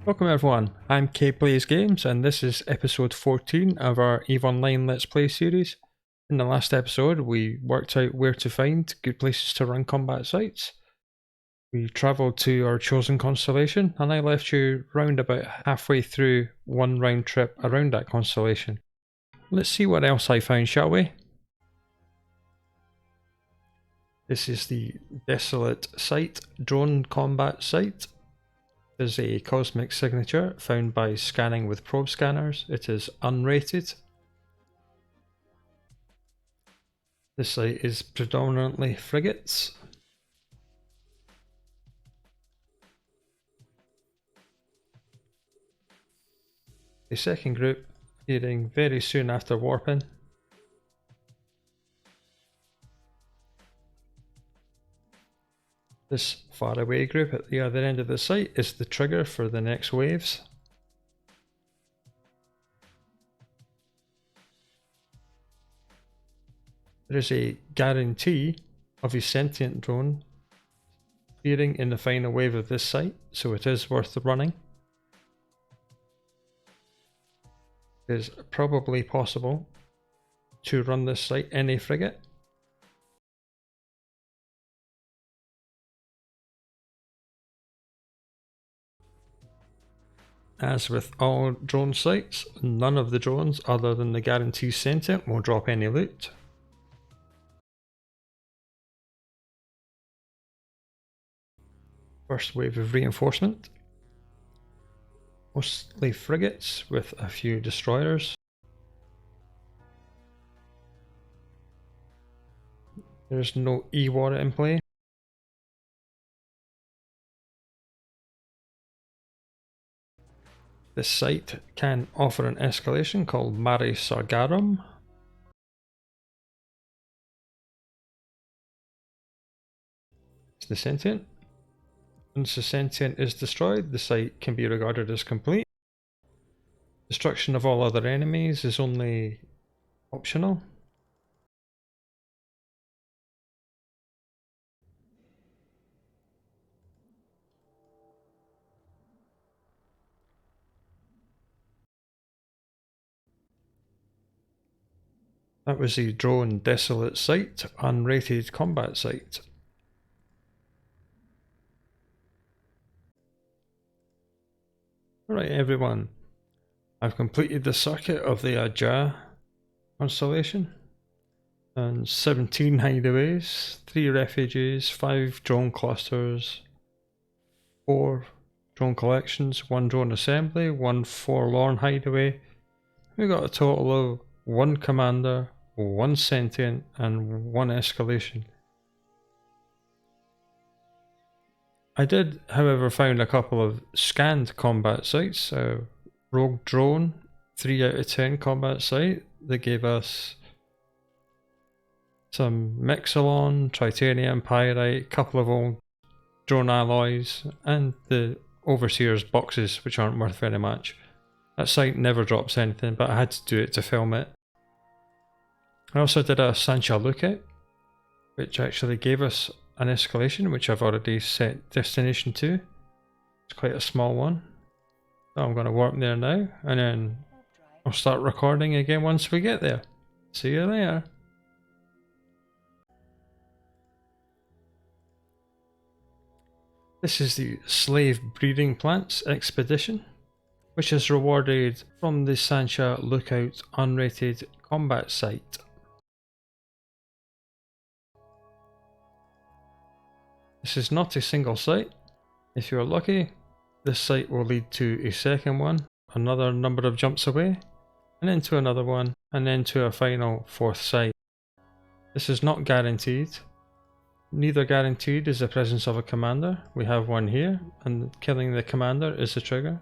Welcome everyone, I'm K Plays Games and this is episode 14 of our EVE Online Let's Play series. In the last episode we worked out where to find good places to run combat sites. We travelled to our chosen constellation and I left you round about halfway through one round trip around that constellation. Let's see what else I found, shall we? This is the Desolate Site drone combat site. It is a cosmic signature found by scanning with probe scanners. It is unrated. This site is predominantly frigates. The second group appearing very soon after warping. This faraway group at the other end of the site is the trigger for the next waves. There is a guarantee of a sentient drone appearing in the final wave of this site, so it is worth running. It is probably possible to run this site in a frigate. As with all drone sites, none of the drones other than the guarantee sentient will drop any loot. First wave of reinforcement. Mostly frigates with a few destroyers. There's no E-war in play. This site can offer an escalation called Mare Sargarum. It's the sentient. Once the sentient is destroyed, the site can be regarded as complete. Destruction of all other enemies is only optional. That was the drone Desolate Site, unrated combat site. Alright everyone, I've completed the circuit of the Ajah Constellation. And 17 hideaways, 3 refuges, 5 drone clusters, 4 drone collections, 1 drone assembly, 1 forlorn hideaway. We got a total of 1 commander, 1 sentient and 1 escalation. I did, however, find a couple of scanned combat sites. Rogue Drone, 3 out of 10 combat site that gave us some Mixalon, Tritanium, Pyrite, couple of old drone alloys, and the Overseer's boxes, which aren't worth very much. That site never drops anything, but I had to do it to film it. I also did a Sansha lookout, which actually gave us an escalation, which I've already set destination to. It's quite a small one. So I'm going to warp there now, and then I'll start recording again once we get there. See you later. This is the Slave Breeding Plants Expedition, which is rewarded from the Sansha Lookout unrated combat site. This is not a single site. If you're lucky, this site will lead to a second one, another number of jumps away, and then to another one, and then to a final 4th site. This is not guaranteed. Neither guaranteed is the presence of a commander. We have one here, and killing the commander is the trigger.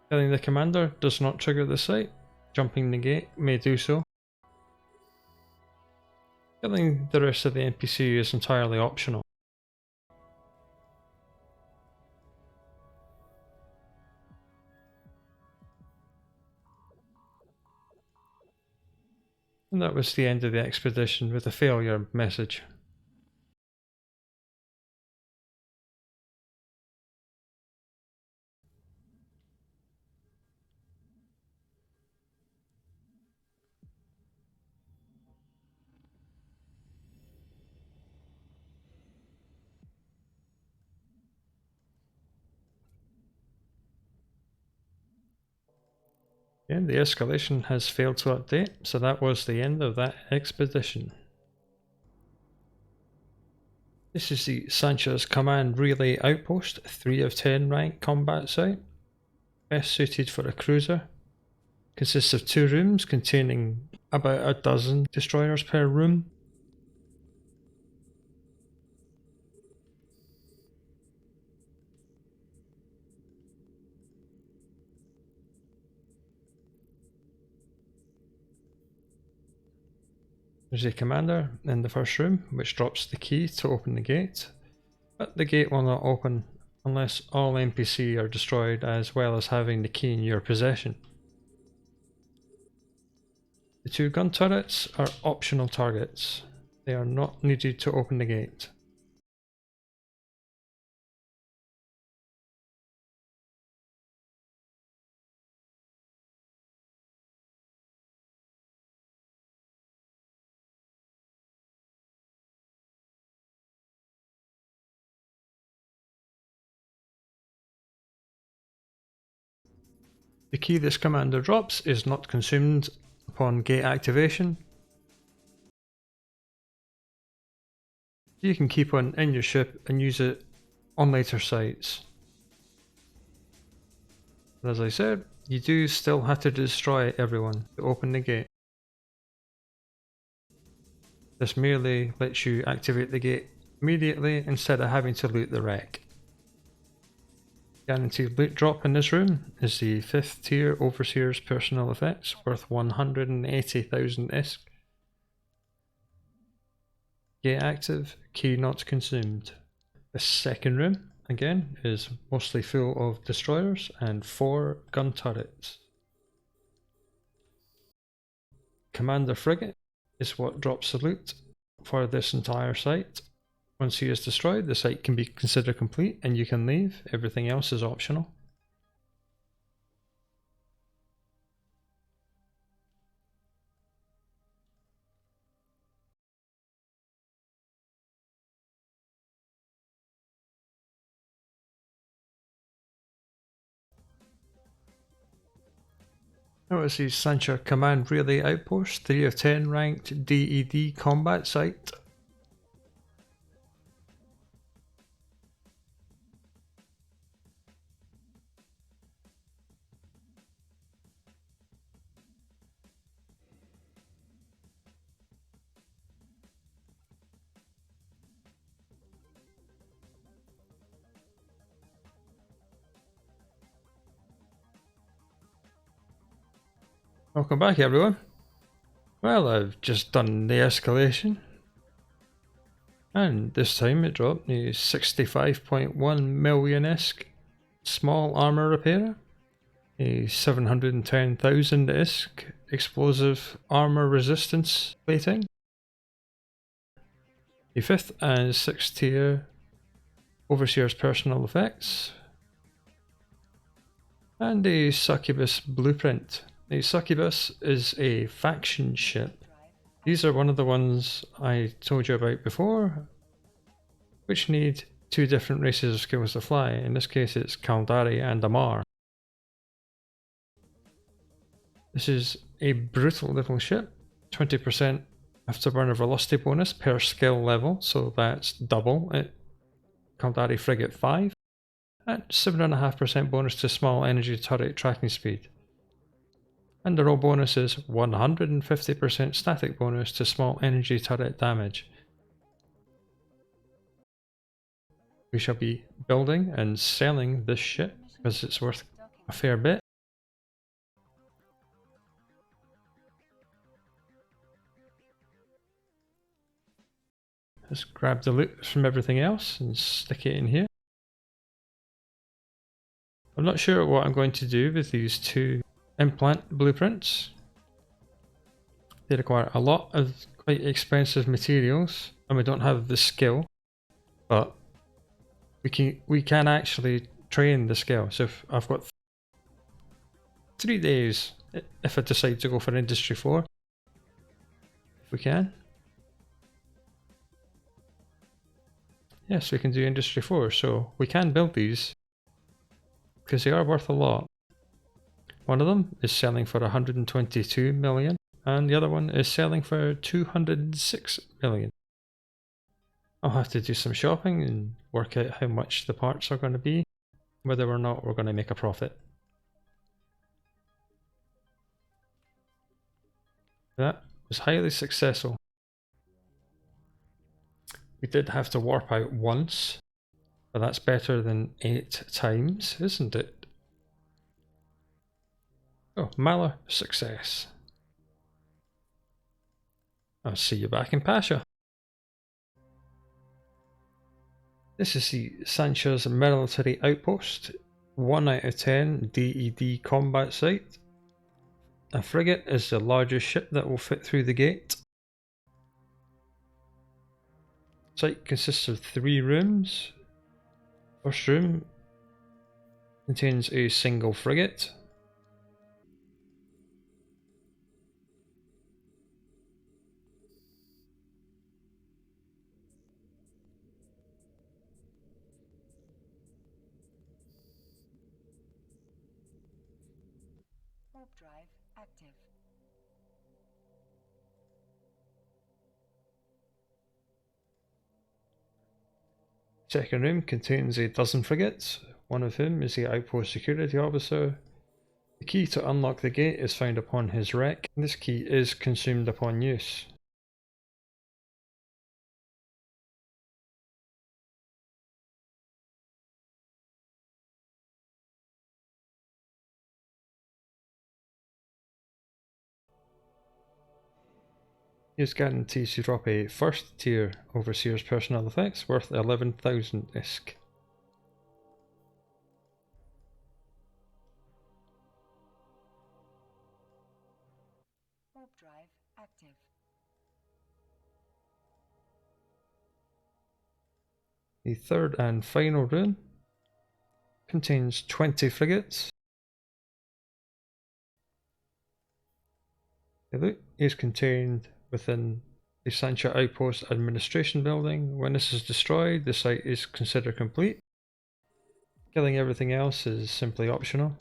Killing the commander does not trigger the site. Jumping the gate may do so. Killing the rest of the NPC is entirely optional. And that was the end of the expedition with a failure message. Again, the escalation has failed to update, so that was the end of that expedition. This is the Sansha's Command Relay Outpost, 3 of 10 rank combat site. Best suited for a cruiser. Consists of 2 rooms containing about a dozen destroyers per room. There's a commander in the first room, which drops the key to open the gate, but the gate will not open unless all NPC are destroyed, as well as having the key in your possession. The 2 gun turrets are optional targets. They are not needed to open the gate. The key this commander drops is not consumed upon gate activation. You can keep one in your ship and use it on later sites. But as I said, you do still have to destroy everyone to open the gate. This merely lets you activate the gate immediately instead of having to loot the wreck. Guaranteed loot drop in this room is the 5th tier Overseer's personal effects worth 180,000 ISK. Gate active, key not consumed. The second room, again, is mostly full of destroyers and 4 gun turrets. Commander frigate is what drops the loot for this entire site. Once he is destroyed, the site can be considered complete and you can leave. Everything else is optional. Now it's the Sansha Command Relay Outpost, 3 of 10 ranked DED combat site. Welcome back everyone. Well, I've just done the escalation. And this time it dropped the 65.1 million ISK small armor repairer, a 710,000 ISK explosive armor resistance plating, a 5th and 6th tier Overseer's personal effects, and a Succubus blueprint. A Succubus is a faction ship. These are one of the ones I told you about before, which need 2 different races of skills to fly. In this case it's Caldari and Amar. This is a brutal little ship, 20% afterburner velocity bonus per skill level, so that's double at Caldari Frigate 5, and 7.5% bonus to small energy turret tracking speed. And the roll bonus is 150% static bonus to small energy turret damage. We shall be building and selling this ship because it's worth a fair bit. Let's grab the loot from everything else and stick it in here. I'm not sure what I'm going to do with these 2 implant blueprints. They require a lot of quite expensive materials and we don't have the skill, but we can actually train the skill. So if I've got 3 days if I decide to go for Industry 4, if we can. Yes, we can do Industry 4, so we can build these because they are worth a lot. One of them is selling for 122 million, and the other one is selling for 206 million. I'll have to do some shopping and work out how much the parts are going to be, whether or not we're going to make a profit. That was highly successful. We did have to warp out once, but that's better than 8 times, isn't it? Oh, Maller, success. I'll see you back in Pasha. This is the Sansha's military outpost, 1 out of 10 DED combat site. A frigate is the largest ship that will fit through the gate. Site consists of 3 rooms. First room contains a single frigate. Warp drive active. Second room contains a dozen frigates, one of whom is the outpost security officer. The key to unlock the gate is found upon his wreck, and this key is consumed upon use. He is guaranteed to drop a first tier Overseer's personal effects worth 11,000 ISK. Warp drive active. The third and final room contains 20 frigates. The loot is contained within the Sansha Outpost Administration Building. When this is destroyed, the site is considered complete. Killing everything else is simply optional.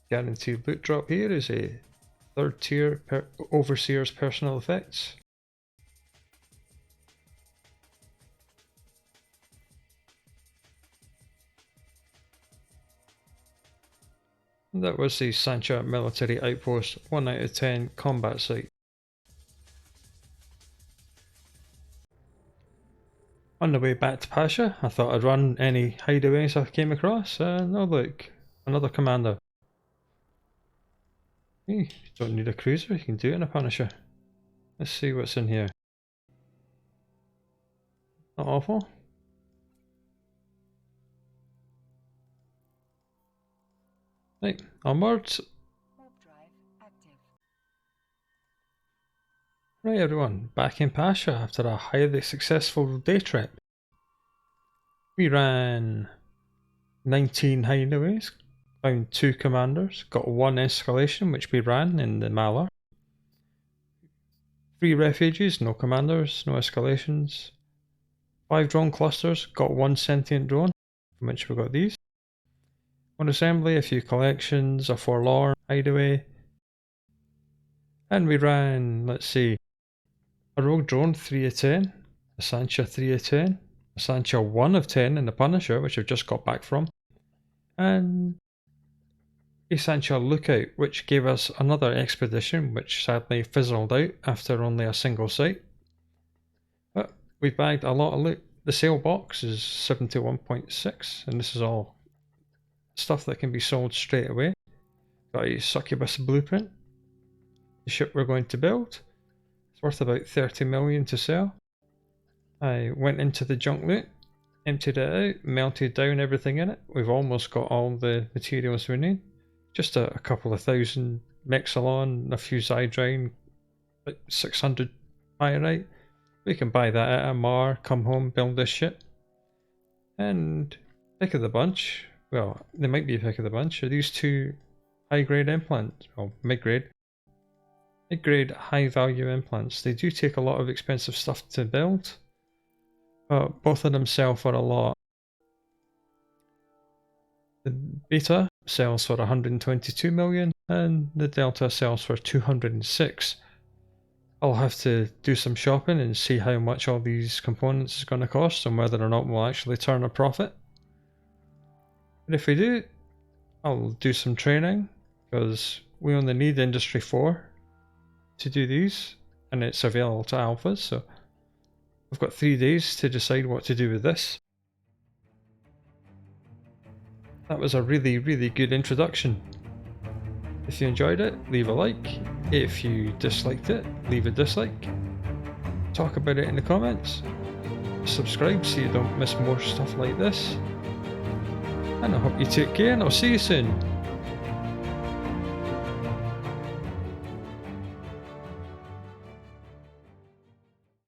Guaranteed loot drop here is a third tier Overseer's personal effects. And that was the Sansha Military Outpost 1 out of 10 combat site. On the way back to Pasha, I thought I'd run any hideaways I came across, and oh look, another commander. Hey, you don't need a cruiser, you can do it in a Punisher. Let's see what's in here. Not awful. Right, onwards. Warp drive active. Right everyone, back in Pasha after a highly successful day trip. We ran 19 hideaways, found 2 commanders, got 1 escalation which we ran in the Maller. 3 refuges, no commanders, no escalations. 5 drone clusters, got 1 sentient drone, from which we got these. 1 assembly, a few collections, a forlorn hideaway. And we ran, let's see, a rogue drone 3 of 10, a Sansha 3 of 10, a Sansha 1 of 10 in the Punisher, which I've just got back from, and a Sansha lookout, which gave us another expedition, which sadly fizzled out after only a single site. But we bagged a lot of loot. The sale box is 71.6, and this is all stuff that can be sold straight away. Got a succubus blueprint, the ship we're going to build. It's worth about 30 million to sell. I went into the junk loot, emptied it out, melted down everything in it. We've almost got all the materials we need. Just a couple of thousand Mexalon, a few Zydrine, like 600 Pyrite, We can buy that at a Mar, come home, build this shit. And pick of the bunch, well, they might be a pick of the bunch, are these two high-grade implants, well, mid-grade. Mid-grade, high-value implants. They do take a lot of expensive stuff to build, but both of them sell for a lot. The Beta sells for 122 million, and the Delta sells for 206. I'll have to do some shopping and see how much all these components is going to cost and whether or not we'll actually turn a profit. But if we do, I'll do some training, because we only need Industry 4 to do these, and it's available to alphas, so I've got 3 days to decide what to do with this. That was a really, really good introduction. If you enjoyed it, leave a like. If you disliked it, leave a dislike. Talk about it in the comments. Subscribe so you don't miss more stuff like this. And I hope you take care, and I'll see you soon.